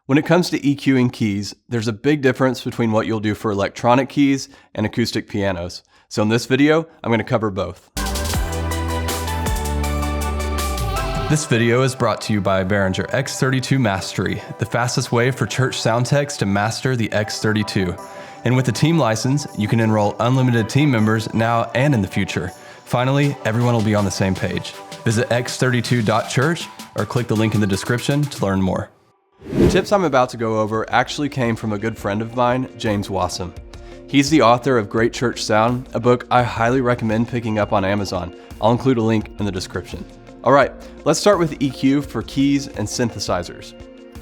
When it comes to EQing keys, there's a big difference between what you'll do for electronic keys and acoustic pianos. So in this video, I'm going to cover both. This video is brought to you by Behringer X32 Mastery, the fastest way for church sound techs to master the X32. And with the team license, you can enroll unlimited team members now and in the future. Finally, everyone will be on the same page. Visit x32.church or click the link in the description to learn more. The tips I'm about to go over actually came from a good friend of mine, James Wassam. He's the author of Great Church Sound, a book I highly recommend picking up on Amazon. I'll include a link in the description. All right, let's start with EQ for keys and synthesizers.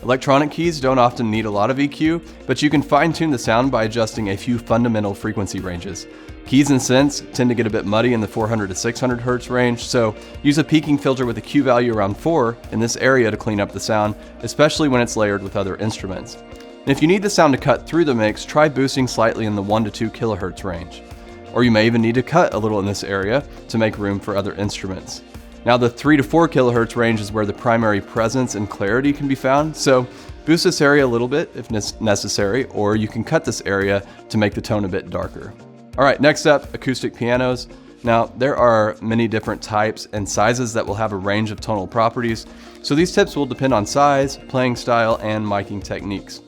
Electronic keys don't often need a lot of EQ, but you can fine-tune the sound by adjusting a few fundamental frequency ranges. Keys and synths tend to get a bit muddy in the 400 to 600 Hz range, so use a peaking filter with a Q value around 4 in this area to clean up the sound, especially when it's layered with other instruments. And if you need the sound to cut through the mix, try boosting slightly in the 1 to 2 kHz range. Or you may even need to cut a little in this area to make room for other instruments. Now the 3 to 4 kHz range is where the primary presence and clarity can be found, so boost this area a little bit if necessary, or you can cut this area to make the tone a bit darker. All right, next up, acoustic pianos. Now there are many different types and sizes that will have a range of tonal properties, so these tips will depend on size, playing style, and miking techniques.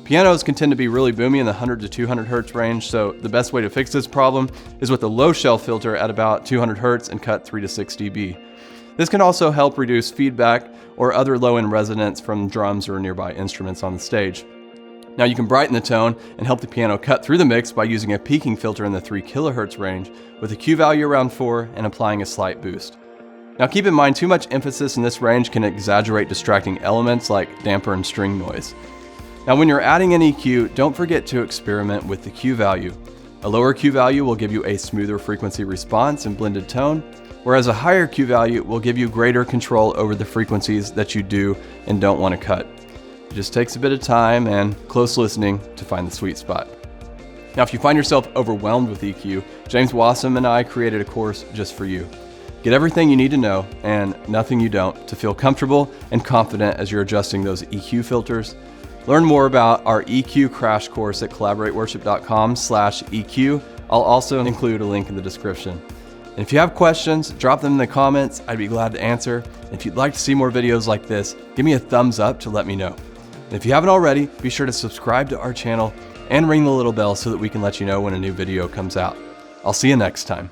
Pianos can tend to be really boomy in the 100 to 200 Hz range, so the best way to fix this problem is with a low shelf filter at about 200 Hz and cut 3 to 6 dB. This can also help reduce feedback or other low-end resonance from drums or nearby instruments on the stage. Now you can brighten the tone and help the piano cut through the mix by using a peaking filter in the 3 kHz range with a Q value around 4 and applying a slight boost. Now keep in mind, too much emphasis in this range can exaggerate distracting elements like damper and string noise. Now when you're adding an EQ, don't forget to experiment with the Q value. A lower Q value will give you a smoother frequency response and blended tone, whereas a higher Q value will give you greater control over the frequencies that you do and don't want to cut. It just takes a bit of time and close listening to find the sweet spot. Now, if you find yourself overwhelmed with EQ, James Wassam and I created a course just for you. Get everything you need to know and nothing you don't to feel comfortable and confident as you're adjusting those EQ filters. Learn more about our EQ crash course at collaborateworship.com/EQ. I'll also include a link in the description. And if you have questions, drop them in the comments. I'd be glad to answer. And if you'd like to see more videos like this, give me a thumbs up to let me know. And if you haven't already, be sure to subscribe to our channel and ring the little bell so that we can let you know when a new video comes out. I'll see you next time.